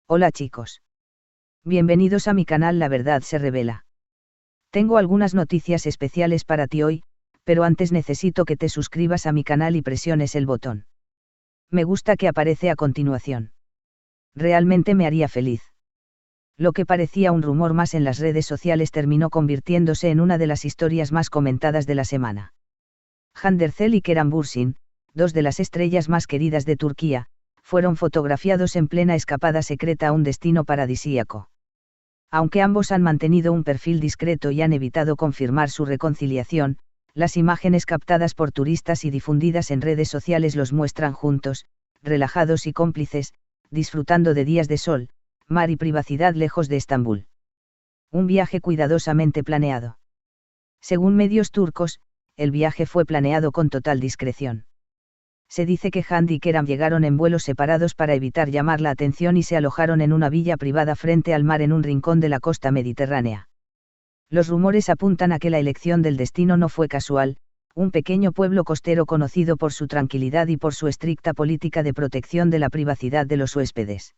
Hola chicos. Bienvenidos a mi canal La Verdad se Revela. Tengo algunas noticias especiales para ti hoy, pero antes necesito que te suscribas a mi canal y presiones el botón me gusta que aparece a continuación. Realmente me haría feliz. Lo que parecía un rumor más en las redes sociales terminó convirtiéndose en una de las historias más comentadas de la semana. Hande Erçel y Kerem Bürsin, dos de las estrellas más queridas de Turquía, fueron fotografiados en plena escapada secreta a un destino paradisíaco. Aunque ambos han mantenido un perfil discreto y han evitado confirmar su reconciliación, las imágenes captadas por turistas y difundidas en redes sociales los muestran juntos, relajados y cómplices, disfrutando de días de sol, mar y privacidad lejos de Estambul. Un viaje cuidadosamente planeado. Según medios turcos, el viaje fue planeado con total discreción. Se dice que Hande y Kerem llegaron en vuelos separados para evitar llamar la atención y se alojaron en una villa privada frente al mar en un rincón de la costa mediterránea. Los rumores apuntan a que la elección del destino no fue casual, un pequeño pueblo costero conocido por su tranquilidad y por su estricta política de protección de la privacidad de los huéspedes.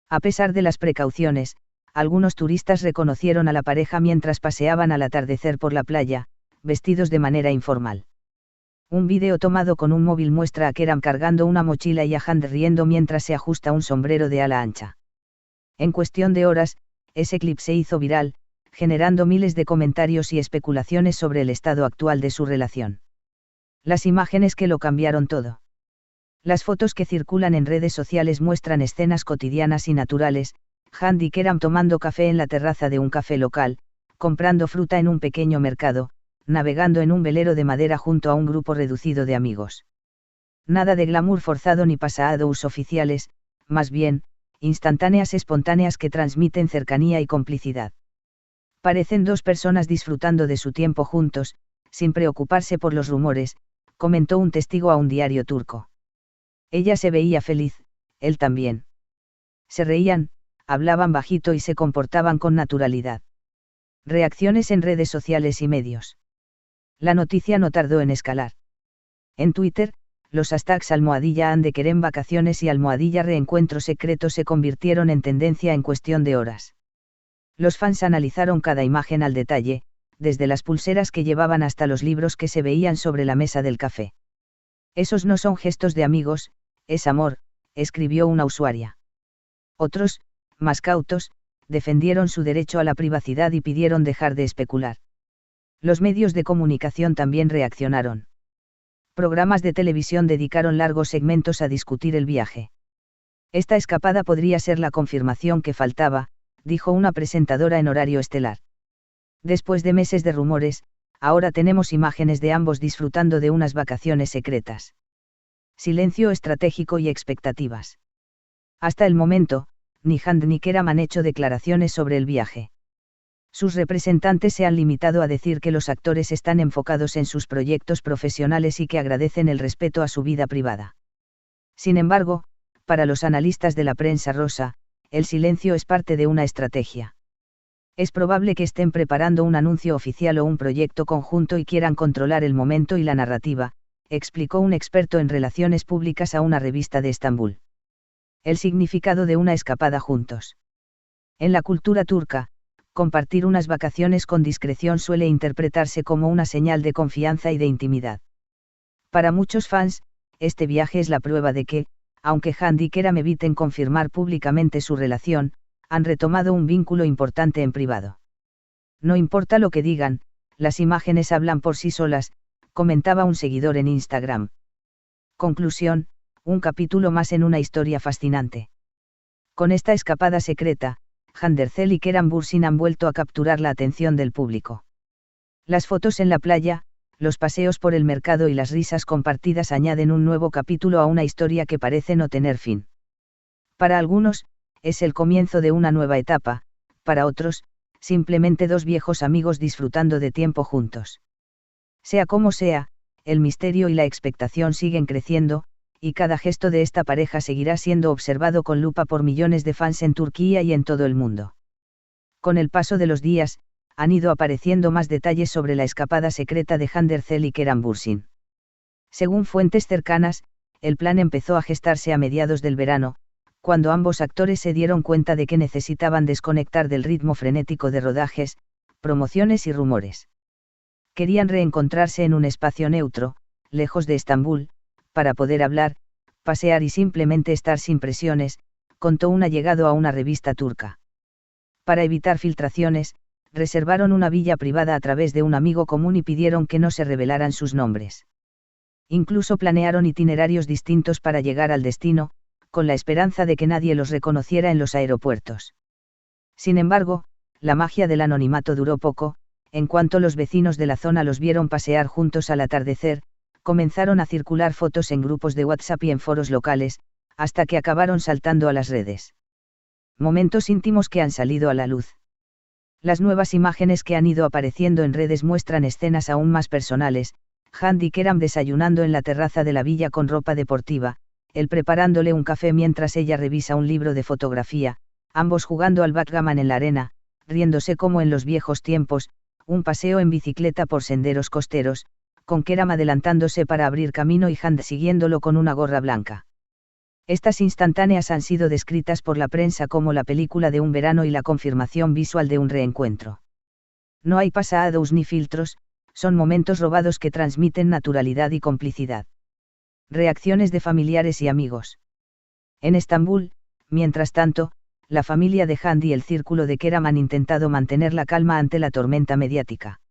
A pesar de las precauciones, algunos turistas reconocieron a la pareja mientras paseaban al atardecer por la playa, vestidos de manera informal. Un vídeo tomado con un móvil muestra a Kerem cargando una mochila y a Hande riendo mientras se ajusta un sombrero de ala ancha. En cuestión de horas, ese clip se hizo viral, generando miles de comentarios y especulaciones sobre el estado actual de su relación. Las imágenes que lo cambiaron todo. Las fotos que circulan en redes sociales muestran escenas cotidianas y naturales, Hande y Kerem tomando café en la terraza de un café local, comprando fruta en un pequeño mercado, navegando en un velero de madera junto a un grupo reducido de amigos. Nada de glamour forzado ni pasados oficiales, más bien, instantáneas espontáneas que transmiten cercanía y complicidad. Parecen dos personas disfrutando de su tiempo juntos, sin preocuparse por los rumores, comentó un testigo a un diario turco. Ella se veía feliz, él también. Se reían, hablaban bajito y se comportaban con naturalidad. Reacciones en redes sociales y medios. La noticia no tardó en escalar. En Twitter, los hashtags #Hande Kerem vacaciones y #reencuentro secreto se convirtieron en tendencia en cuestión de horas. Los fans analizaron cada imagen al detalle, desde las pulseras que llevaban hasta los libros que se veían sobre la mesa del café. Esos no son gestos de amigos, es amor, escribió una usuaria. Otros, más cautos, defendieron su derecho a la privacidad y pidieron dejar de especular. Los medios de comunicación también reaccionaron. Programas de televisión dedicaron largos segmentos a discutir el viaje. Esta escapada podría ser la confirmación que faltaba, dijo una presentadora en horario estelar. Después de meses de rumores, ahora tenemos imágenes de ambos disfrutando de unas vacaciones secretas. Silencio estratégico y expectativas. Hasta el momento, ni Hande ni Kerem han hecho declaraciones sobre el viaje. Sus representantes se han limitado a decir que los actores están enfocados en sus proyectos profesionales y que agradecen el respeto a su vida privada. Sin embargo, para los analistas de la prensa rosa, el silencio es parte de una estrategia. Es probable que estén preparando un anuncio oficial o un proyecto conjunto y quieran controlar el momento y la narrativa, explicó un experto en relaciones públicas a una revista de Estambul. El significado de una escapada juntos. En la cultura turca, compartir unas vacaciones con discreción suele interpretarse como una señal de confianza y de intimidad. Para muchos fans, este viaje es la prueba de que, aunque Hande y Kerem eviten confirmar públicamente su relación, han retomado un vínculo importante en privado. No importa lo que digan, las imágenes hablan por sí solas, comentaba un seguidor en Instagram. Conclusión, un capítulo más en una historia fascinante. Con esta escapada secreta, Hande Erçel y Kerem Bürsin han vuelto a capturar la atención del público. Las fotos en la playa, los paseos por el mercado y las risas compartidas añaden un nuevo capítulo a una historia que parece no tener fin. Para algunos, es el comienzo de una nueva etapa, para otros, simplemente dos viejos amigos disfrutando de tiempo juntos. Sea como sea, el misterio y la expectación siguen creciendo, y cada gesto de esta pareja seguirá siendo observado con lupa por millones de fans en Turquía y en todo el mundo. Con el paso de los días, han ido apareciendo más detalles sobre la escapada secreta de Hande Erçel y Kerem Bürsin. Según fuentes cercanas, el plan empezó a gestarse a mediados del verano, Cuando ambos actores se dieron cuenta de que necesitaban desconectar del ritmo frenético de rodajes, promociones y rumores. Querían reencontrarse en un espacio neutro, lejos de Estambul, para poder hablar, pasear y simplemente estar sin presiones, contó un allegado a una revista turca. Para evitar filtraciones, reservaron una villa privada a través de un amigo común y pidieron que no se revelaran sus nombres. Incluso planearon itinerarios distintos para llegar al destino, con la esperanza de que nadie los reconociera en los aeropuertos. Sin embargo, la magia del anonimato duró poco. En cuanto los vecinos de la zona los vieron pasear juntos al atardecer, comenzaron a circular fotos en grupos de WhatsApp y en foros locales, hasta que acabaron saltando a las redes. Momentos íntimos que han salido a la luz. Las nuevas imágenes que han ido apareciendo en redes muestran escenas aún más personales: Handi y Kerem desayunando en la terraza de la villa con ropa deportiva, él preparándole un café mientras ella revisa un libro de fotografía, ambos jugando al backgammon en la arena, riéndose como en los viejos tiempos, un paseo en bicicleta por senderos costeros, con Kerem adelantándose para abrir camino y Handi siguiéndolo con una gorra blanca. Estas instantáneas han sido descritas por la prensa como la película de un verano y la confirmación visual de un reencuentro. No hay pasados ni filtros, son momentos robados que transmiten naturalidad y complicidad. Reacciones de familiares y amigos. En Estambul, mientras tanto, la familia de Handi y el círculo de Kerem han intentado mantener la calma ante la tormenta mediática.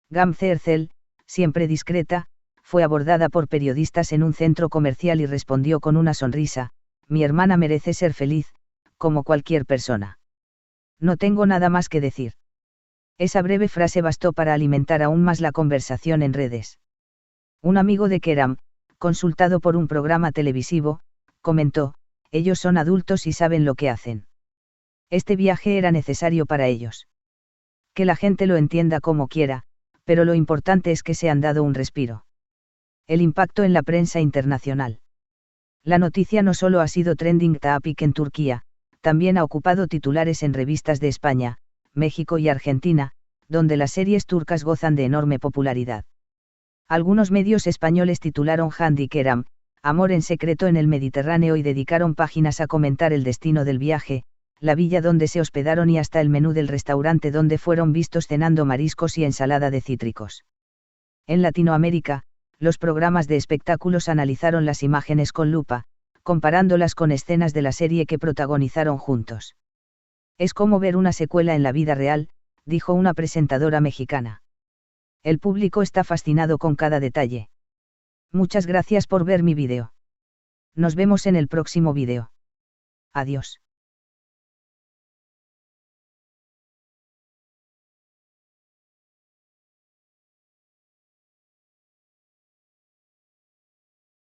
Gamze Erzel, siempre discreta, fue abordada por periodistas en un centro comercial y respondió con una sonrisa: mi hermana merece ser feliz, como cualquier persona. No tengo nada más que decir. Esa breve frase bastó para alimentar aún más la conversación en redes. Un amigo de Kerem, consultado por un programa televisivo, comentó: ellos son adultos y saben lo que hacen. Este viaje era necesario para ellos. Que la gente lo entienda como quiera, pero lo importante es que se han dado un respiro. El impacto en la prensa internacional. La noticia no solo ha sido trending topic en Turquía, también ha ocupado titulares en revistas de España, México y Argentina, donde las series turcas gozan de enorme popularidad. Algunos medios españoles titularon Handi y Kerem, amor en secreto en el Mediterráneo, y dedicaron páginas a comentar el destino del viaje, la villa donde se hospedaron y hasta el menú del restaurante donde fueron vistos cenando mariscos y ensalada de cítricos. En Latinoamérica, los programas de espectáculos analizaron las imágenes con lupa, comparándolas con escenas de la serie que protagonizaron juntos. Es como ver una secuela en la vida real, dijo una presentadora mexicana. El público está fascinado con cada detalle. Muchas gracias por ver mi vídeo. Nos vemos en el próximo vídeo. Adiós.